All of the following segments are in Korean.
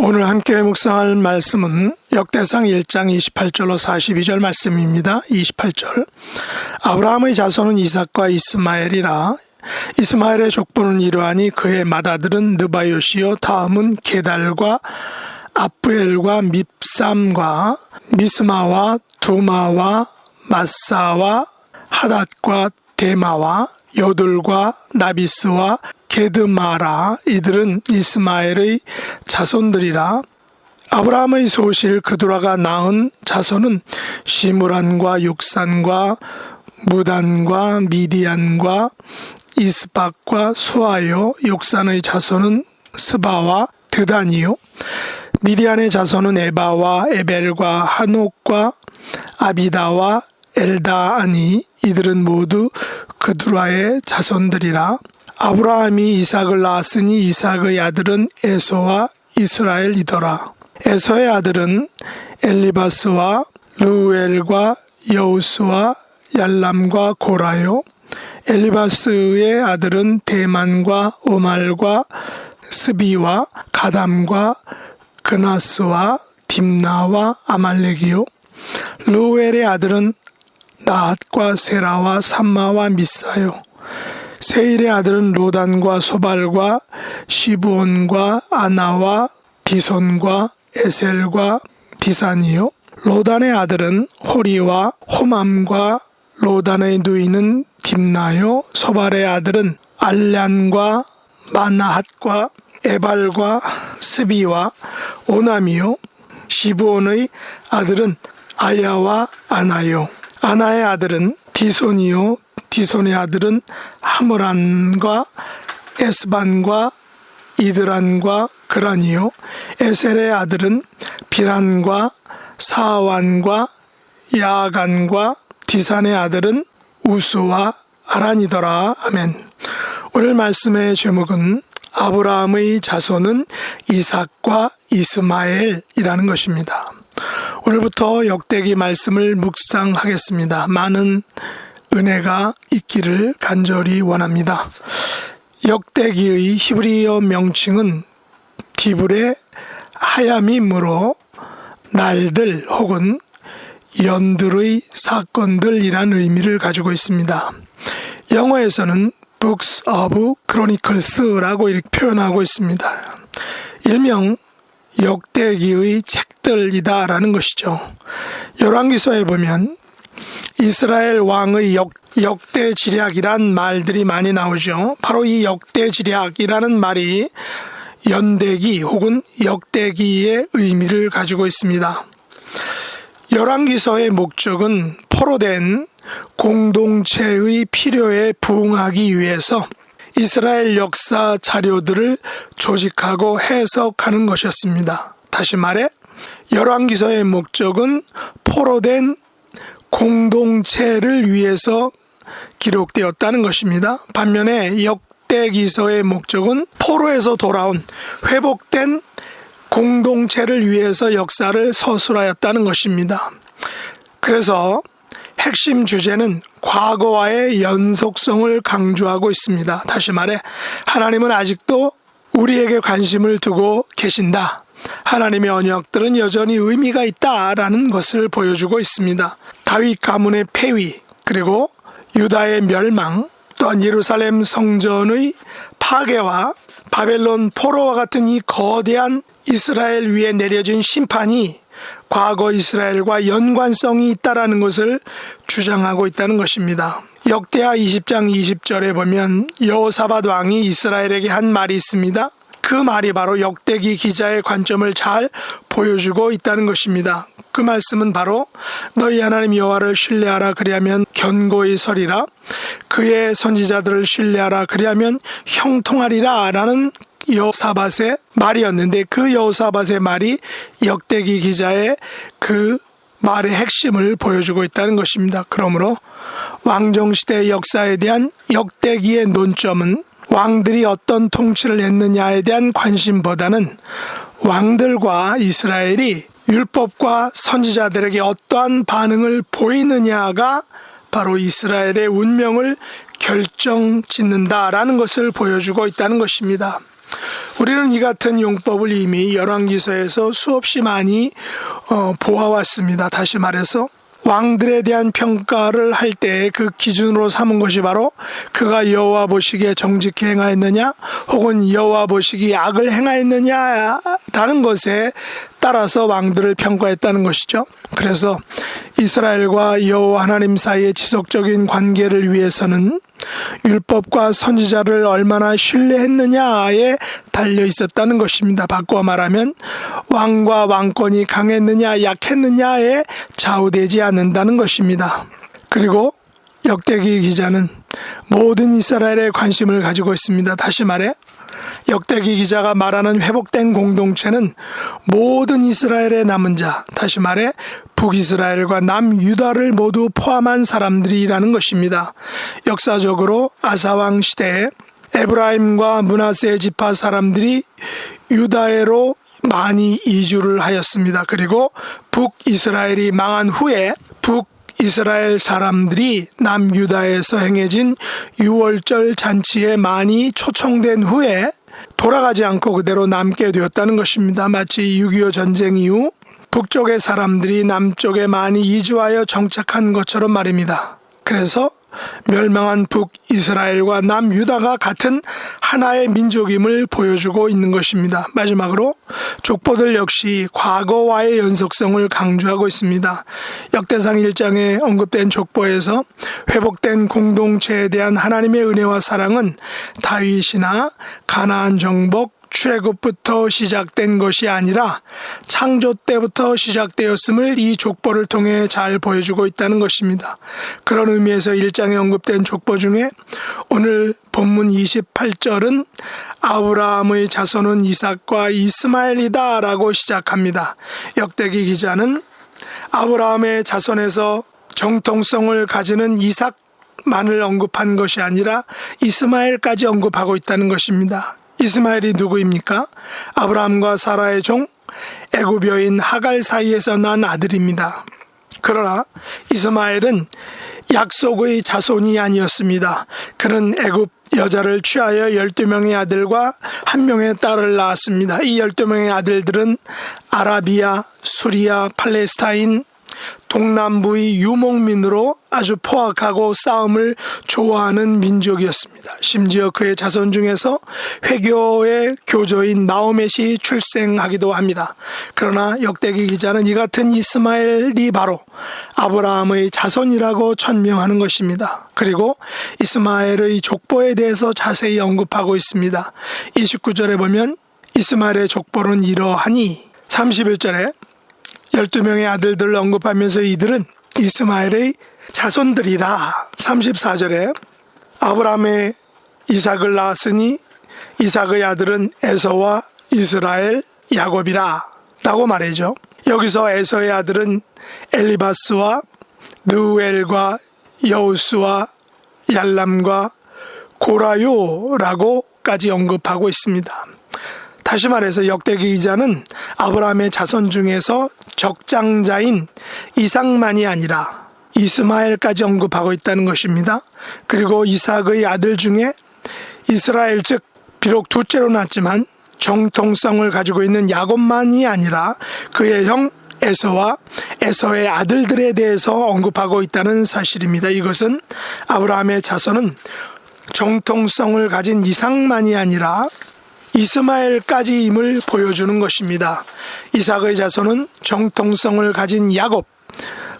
오늘 함께 묵상할 말씀은 역대상 1장 28절로 42절 말씀입니다. 28절 아브라함의 자손은 이삭과 이스마엘이라. 이스마엘의 족보는 이러하니 그의 맏아들은 느바요시요 다음은 게달과 아프엘과 밉삼과 미스마와 두마와 마사와 하닷과 데마와 여둘과 나비스와 게드마라. 이들은 이스마엘의 자손들이라. 아브라함의 소실 그두라가 낳은 자손은 시므란과 육산과 무단과 미디안과 이스박과 수아요. 육산의 자손은 스바와 드단이요. 미디안의 자손은 에바와 에벨과 한옥과 아비다와 엘다아니. 이들은 모두 그두라의 자손들이라. 아브라함이 이삭을 낳았으니 이삭의 아들은 에서와 이스라엘이더라. 에서의 아들은 엘리바스와 르우엘과 여우스와 얄람과 고라요. 엘리바스의 아들은 데만과 오말과 스비와 가담과 그나스와 딥나와 아말렉이요. 르우엘의 아들은 나핫과 세라와 삼마와 미사요. 세일의 아들은 로단과 소발과 시브온과 아나와 디손과 에셀과 디산이요. 로단의 아들은 호리와 호맘과 로단의 누이는 딥나요. 소발의 아들은 알란과 마나핫과 에발과 스비와 오남이요. 시브온의 아들은 아야와 아나요. 아나의 아들은 디손이요. 디손의 아들은 하므란과 에스반과 이드란과 그란이요. 에셀의 아들은 비란과 사완과 야간과 디산의 아들은 우스와 아란이더라. 아멘. 오늘 말씀의 제목은 아브라함의 자손은 이삭과 이스마엘이라는 것입니다. 오늘부터 역대기 말씀을 묵상하겠습니다. 많은 은혜가 있기를 간절히 원합니다. 역대기의 히브리어 명칭은 디브레 하야밈으로 날들 혹은 연들의 사건들이라는 의미를 가지고 있습니다. 영어에서는 Books of Chronicles라고 이렇게 표현하고 있습니다. 일명 역대기의 책들이다라는 것이죠. 열왕기서에 보면 이스라엘 왕의 역대지략이란 말들이 많이 나오죠. 바로 이 역대지략이라는 말이 연대기 혹은 역대기의 의미를 가지고 있습니다. 열왕기서의 목적은 포로된 공동체의 필요에 부응하기 위해서 이스라엘 역사 자료들을 조직하고 해석하는 것이었습니다. 다시 말해 열왕기서의 목적은 포로된 공동체를 위해서 기록되었다는 것입니다. 반면에 역대기서의 목적은 포로에서 돌아온 회복된 공동체를 위해서 역사를 서술하였다는 것입니다. 그래서 핵심 주제는 과거와의 연속성을 강조하고 있습니다. 다시 말해 하나님은 아직도 우리에게 관심을 두고 계신다. 하나님의 언약들은 여전히 의미가 있다라는 것을 보여주고 있습니다. 다윗 가문의 폐위, 그리고 유다의 멸망, 또한 예루살렘 성전의 파괴와 바벨론 포로와 같은 이 거대한 이스라엘 위에 내려진 심판이 과거 이스라엘과 연관성이 있다라는 것을 주장하고 있다는 것입니다. 역대하 20장 20절에 보면 여호사밧 왕이 이스라엘에게 한 말이 있습니다. 그 말이 바로 역대기 기자의 관점을 잘 보여주고 있다는 것입니다. 그 말씀은 바로 너희 하나님 여호와를 신뢰하라 그리하면 견고히 서리라. 그의 선지자들을 신뢰하라 그리하면 형통하리라 라는 여호사밧의 말이었는데 그 여호사밧의 말이 역대기 기자의 그 말의 핵심을 보여주고 있다는 것입니다. 그러므로 왕정시대 역사에 대한 역대기의 논점은 왕들이 어떤 통치를 했느냐에 대한 관심보다는 왕들과 이스라엘이 율법과 선지자들에게 어떠한 반응을 보이느냐가 바로 이스라엘의 운명을 결정짓는다라는 것을 보여주고 있다는 것입니다. 우리는 이 같은 용법을 이미 열왕기서에서 수없이 많이 보아왔습니다. 다시 말해서 왕들에 대한 평가를 할 때 그 기준으로 삼은 것이 바로 그가 여호와 보시기에 정직히 행하였느냐 혹은 여호와 보시기에 악을 행하였느냐라는 것에 따라서 왕들을 평가했다는 것이죠. 그래서 이스라엘과 여호와 하나님 사이의 지속적인 관계를 위해서는 율법과 선지자를 얼마나 신뢰했느냐에 달려 있었다는 것입니다. 바꿔 말하면 왕과 왕권이 강했느냐 약했느냐에 좌우되지 않는다는 것입니다. 그리고 역대기 기자는 모든 이스라엘에 관심을 가지고 있습니다. 다시 말해 역대기 기자가 말하는 회복된 공동체는 모든 이스라엘의 남은 자, 다시 말해 북이스라엘과 남유다를 모두 포함한 사람들이라는 것입니다. 역사적으로 아사왕 시대에 에브라임과 므낫세 지파 사람들이 유다에로 많이 이주를 하였습니다. 그리고 북이스라엘이 망한 후에 북이스라엘 사람들이 남유다에서 행해진 유월절 잔치에 많이 초청된 후에 돌아가지 않고 그대로 남게 되었다는 것입니다. 마치 6.25 전쟁 이후 북쪽의 사람들이 남쪽에 많이 이주하여 정착한 것처럼 말입니다. 그래서 멸망한 북이스라엘과 남유다가 같은 하나의 민족임을 보여주고 있는 것입니다. 마지막으로 족보들 역시 과거와의 연속성을 강조하고 있습니다. 역대상 1장에 언급된 족보에서 회복된 공동체에 대한 하나님의 은혜와 사랑은 다윗이나 가나안 정복 출애굽부터 시작된 것이 아니라 창조 때부터 시작되었음을 이 족보를 통해 잘 보여주고 있다는 것입니다. 그런 의미에서 1장에 언급된 족보 중에 오늘 본문 28절은 아브라함의 자손은 이삭과 이스마엘이다 라고 시작합니다. 역대기 기자는 아브라함의 자손에서 정통성을 가지는 이삭만을 언급한 것이 아니라 이스마엘까지 언급하고 있다는 것입니다. 이스마엘이 누구입니까? 아브라함과 사라의 종 애굽 여인 하갈 사이에서 난 아들입니다. 그러나 이스마엘은 약속의 자손이 아니었습니다. 그는 애굽 여자를 취하여 12명의 아들과 1명의 딸을 낳았습니다. 이 12명의 아들들은 아라비아, 수리아, 팔레스타인, 동남부의 유목민으로 아주 포악하고 싸움을 좋아하는 민족이었습니다. 심지어 그의 자손 중에서 회교의 교조인 마호멧이 출생하기도 합니다. 그러나 역대기 기자는 이 같은 이스마엘이 바로 아브라함의 자손이라고 천명하는 것입니다. 그리고 이스마엘의 족보에 대해서 자세히 언급하고 있습니다. 29절에 보면 이스마엘의 족보는 이러하니 31절에 12명의 아들들을 언급하면서 이들은 이스마엘의 자손들이라. 34절에 아브라함의 이삭을 낳았으니 이삭의 아들은 에서와 이스라엘, 야곱이라 라고 말해죠. 여기서 에서의 아들은 엘리바스와 느우엘과 여우스와 얄람과 고라요라고까지 언급하고 있습니다. 다시 말해서 역대기 기자는 아브라함의 자손 중에서 적장자인 이삭만이 아니라 이스마엘까지 언급하고 있다는 것입니다. 그리고 이삭의 아들 중에 이스라엘 즉 비록 둘째로 낳았지만 정통성을 가지고 있는 야곱만이 아니라 그의 형 에서와 에서의 아들들에 대해서 언급하고 있다는 사실입니다. 이것은 아브라함의 자손은 정통성을 가진 이삭만이 아니라 이스마엘까지임을 보여주는 것입니다. 이삭의 자손은 정통성을 가진 야곱,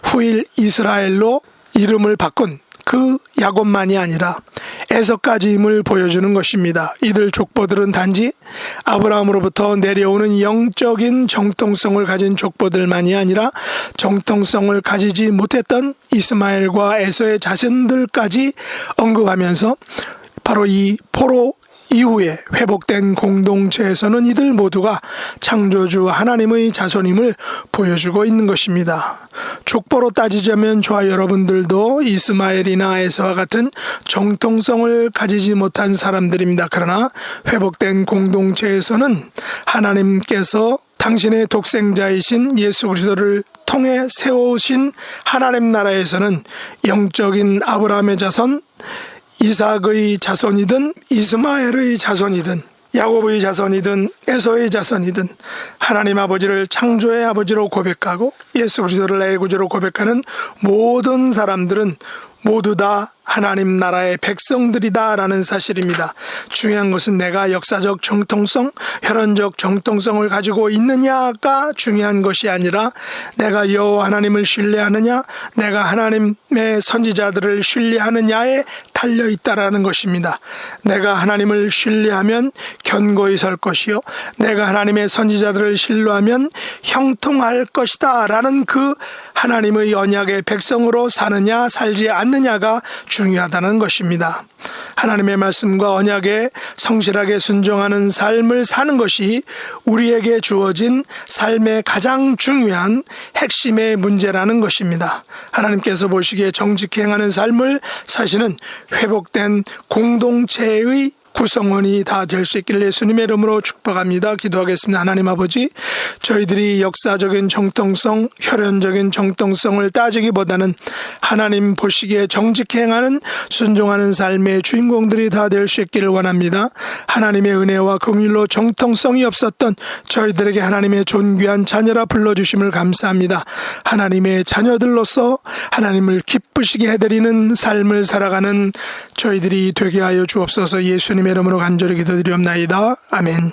후일 이스라엘로 이름을 바꾼 그 야곱만이 아니라 에서까지임을 보여주는 것입니다. 이들 족보들은 단지 아브라함으로부터 내려오는 영적인 정통성을 가진 족보들만이 아니라 정통성을 가지지 못했던 이스마엘과 에서의 자손들까지 언급하면서 바로 이 포로 이후에 회복된 공동체에서는 이들 모두가 창조주 하나님의 자손임을 보여주고 있는 것입니다. 족보로 따지자면 저와 여러분들도 이스마엘이나 에서와 같은 정통성을 가지지 못한 사람들입니다. 그러나 회복된 공동체에서는 하나님께서 당신의 독생자이신 예수 그리스도를 통해 세우신 하나님 나라에서는 영적인 아브라함의 자손, 이삭의 자손이든 이스마엘의 자손이든 야곱의 자손이든 에서의 자손이든 하나님 아버지를 창조의 아버지로 고백하고 예수 그리스도를 나의 구주로 고백하는 모든 사람들은 모두 다 하나님 나라의 백성들이다 라는 사실입니다. 중요한 것은 내가 역사적 정통성, 혈연적 정통성을 가지고 있느냐가 중요한 것이 아니라 내가 여호와 하나님을 신뢰하느냐, 내가 하나님의 선지자들을 신뢰하느냐에 달려있다라는 것입니다. 내가 하나님을 신뢰하면 견고히 설 것이요, 내가 하나님의 선지자들을 신뢰하면 형통할 것이다 라는 그 하나님의 언약의 백성으로 사느냐 살지 않느냐가 중요하다는 것입니다. 하나님의 말씀과 언약에 성실하게 순종하는 삶을 사는 것이 우리에게 주어진 삶의 가장 중요한 핵심의 문제라는 것입니다. 하나님께서 보시기에 정직히 행하는 삶을 사시는 회복된 공동체의 구성원이 다 될 수 있기를 예수님의 이름으로 축복합니다. 기도하겠습니다. 하나님 아버지, 저희들이 역사적인 정통성, 혈연적인 정통성을 따지기보다는 하나님 보시기에 정직히 행하는 순종하는 삶의 주인공들이 다 될 수 있기를 원합니다. 하나님의 은혜와 긍휼로 정통성이 없었던 저희들에게 하나님의 존귀한 자녀라 불러주심을 감사합니다. 하나님의 자녀들로서 하나님을 기쁘시게 해드리는 삶을 살아가는 저희들이 되게 하여 주옵소서. 예수님의 이름으로 간절히 기도드리옵나이다. 아멘.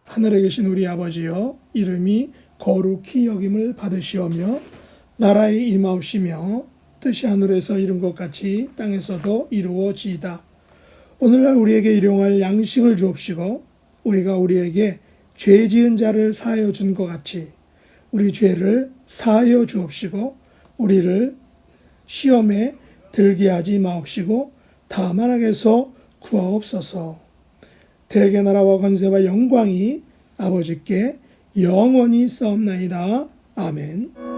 하늘에 계신 우리 아버지여, 이름이 거룩히 여김을 받으시오며 나라의 임하옵시며 뜻이 하늘에서 이룬 것 같이 땅에서도 이루어지이다. 오늘날 우리에게 일용할 양식을 주옵시고 우리가 우리에게 죄 지은 자를 사하여 준 것 같이 우리 죄를 사하여 주옵시고 우리를 시험에 들게 하지 마옵시고 다만 악에서 구하옵소서. 대개 나라와 권세와 영광이 아버지께 영원히 싸움나이다. 아멘.